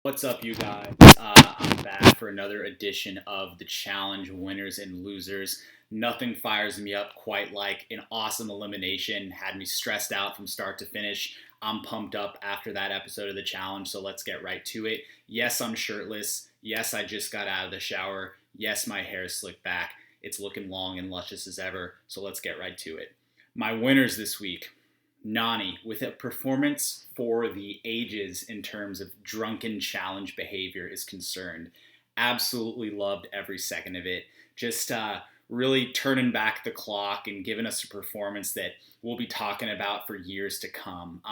What's up, you guys? I'm back for another edition of the challenge winners and losers. Nothing fires me up quite like an awesome elimination. Had me stressed out from start to finish. I'm pumped up after that episode of the challenge, so let's get right to it. Yes, I'm shirtless. Yes, I just got out of the shower. Yes, my hair is slicked back. It's looking long and luscious as ever, so let's get right to it. My winners this week. Nani, with a performance for the ages in terms of drunken challenge behavior is concerned. Absolutely loved every second of it. Just really turning back the clock and giving us a performance that we'll be talking about for years to come.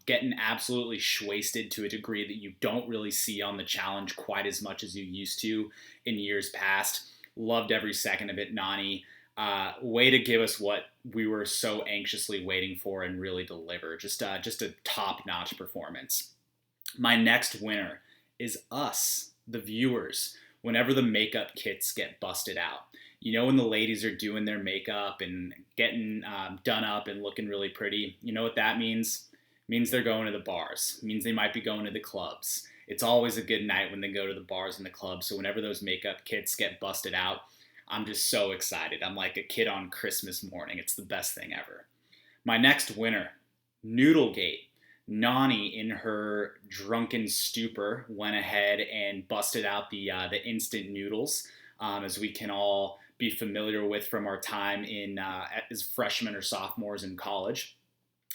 Getting absolutely wasted to a degree that you don't really see on the challenge quite as much as you used to in years past. Loved every second of it, Nani. Way to give us what we were so anxiously waiting for and really deliver. Just a top-notch performance. My next winner is us, the viewers, whenever the makeup kits get busted out. You know, when the ladies are doing their makeup and getting done up and looking really pretty, you know what that means? It means they're going to the bars. It means they might be going to the clubs. It's always a good night when they go to the bars and the clubs. So whenever those makeup kits get busted out, I'm just so excited. I'm like a kid on Christmas morning. It's the best thing ever. My next winner, Noodlegate. Nani, in her drunken stupor, went ahead and busted out the instant noodles, as we can all be familiar with from our time as freshmen or sophomores in college.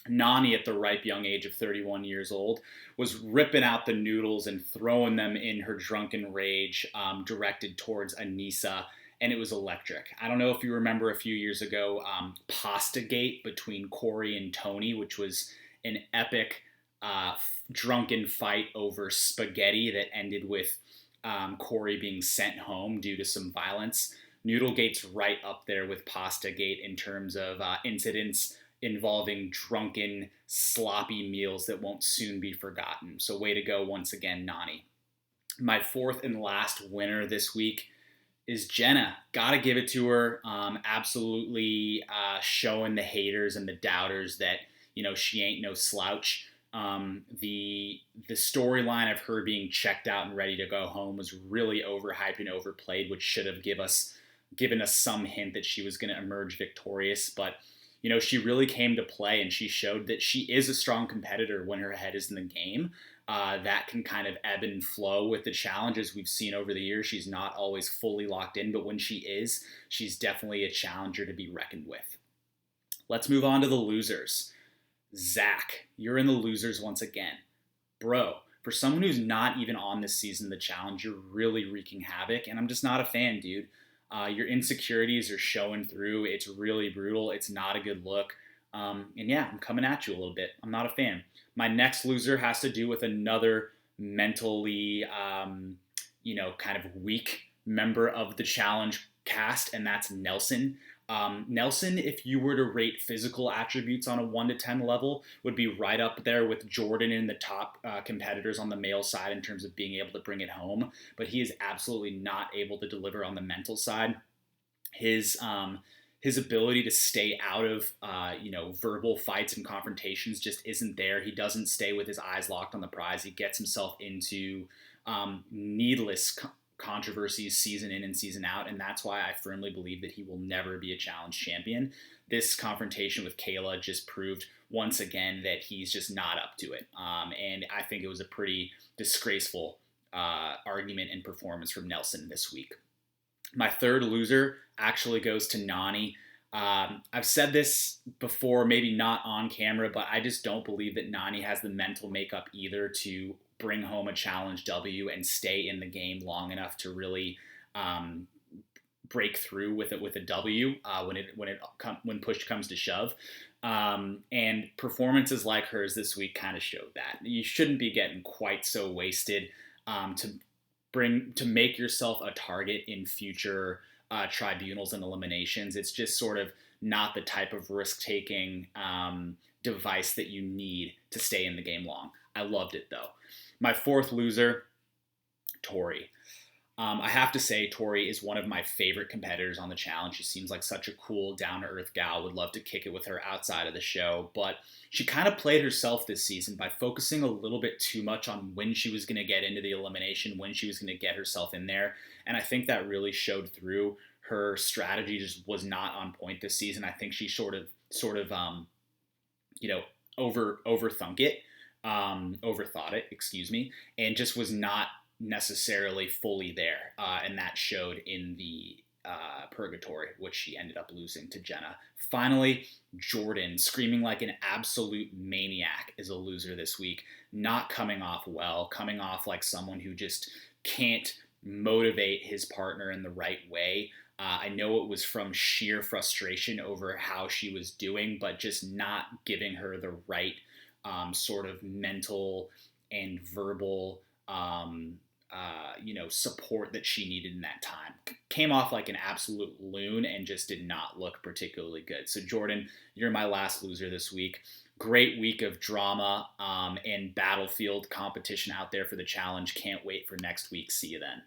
Nani, at the ripe young age of 31 years old, was ripping out the noodles and throwing them in her drunken rage, directed towards Anissa, and it was electric. I don't know if you remember a few years ago, Pastagate between Corey and Tony, which was an epic drunken fight over spaghetti that ended with Corey being sent home due to some violence. Noodlegate's right up there with Pastagate in terms of incidents involving drunken, sloppy meals that won't soon be forgotten. So way to go once again, Nani. My fourth and last winner this week is Jenna. Gotta give it to her. Absolutely showing the haters and the doubters that, you know, she ain't no slouch. The storyline of her being checked out and ready to go home was really overhyped and overplayed, which should have given us some hint that she was going to emerge victorious. But, you know, she really came to play, and she showed that she is a strong competitor when her head is in the game. That can kind of ebb and flow with the challenges we've seen over the years. She's not always fully locked in, but when she is, she's definitely a challenger to be reckoned with. Let's move on to the losers. Zach, you're in the losers once again. Bro, for someone who's not even on this season of the challenge, you're really wreaking havoc, and I'm just not a fan, dude. Your insecurities are showing through. It's really brutal. It's not a good look. And yeah, I'm coming at you a little bit. I'm not a fan. My next loser has to do with another mentally, kind of weak member of the challenge cast, and that's Nelson. Nelson, if you were to rate physical attributes on a 1 to 10 level, would be right up there with Jordan in the top competitors on the male side in terms of being able to bring it home. But he is absolutely not able to deliver on the mental side. His ability to stay out of verbal fights and confrontations just isn't there. He doesn't stay with his eyes locked on the prize. He gets himself into needless controversies season in and season out, and that's why I firmly believe that he will never be a challenge champion. This confrontation with Kayla just proved once again that he's just not up to it, and I think it was a pretty disgraceful argument and performance from Nelson this week. My third loser actually goes to Nani. I've said this before, maybe not on camera, but I just don't believe that Nani has the mental makeup either to bring home a challenge W and stay in the game long enough to really break through with a W when push comes to shove. And performances like hers this week kind of showed that. You shouldn't be getting quite so wasted to make yourself a target in future tribunals and eliminations. It's just sort of not the type of risk-taking device that you need to stay in the game long. I loved it, though. My fourth loser, Tory. I have to say, Tory is one of my favorite competitors on the challenge. She seems like such a cool, down to earth gal. Would love to kick it with her outside of the show. But she kind of played herself this season by focusing a little bit too much on when she was going to get into the elimination, when she was going to get herself in there. And I think that really showed through. Her strategy just was not on point this season. I think she you know, overthought it, excuse me, and just was not necessarily fully there. And that showed in the purgatory, which she ended up losing to Jenna. Finally, Jordan, screaming like an absolute maniac, is a loser this week. Not coming off well, coming off like someone who just can't motivate his partner in the right way. I know it was from sheer frustration over how she was doing, but just not giving her the right sort of mental and verbal, support that she needed in that time. Came off like an absolute loon and just did not look particularly good. So Jordan, you're my last loser this week. Great week of drama and battlefield competition out there for the challenge. Can't wait for next week. See you then.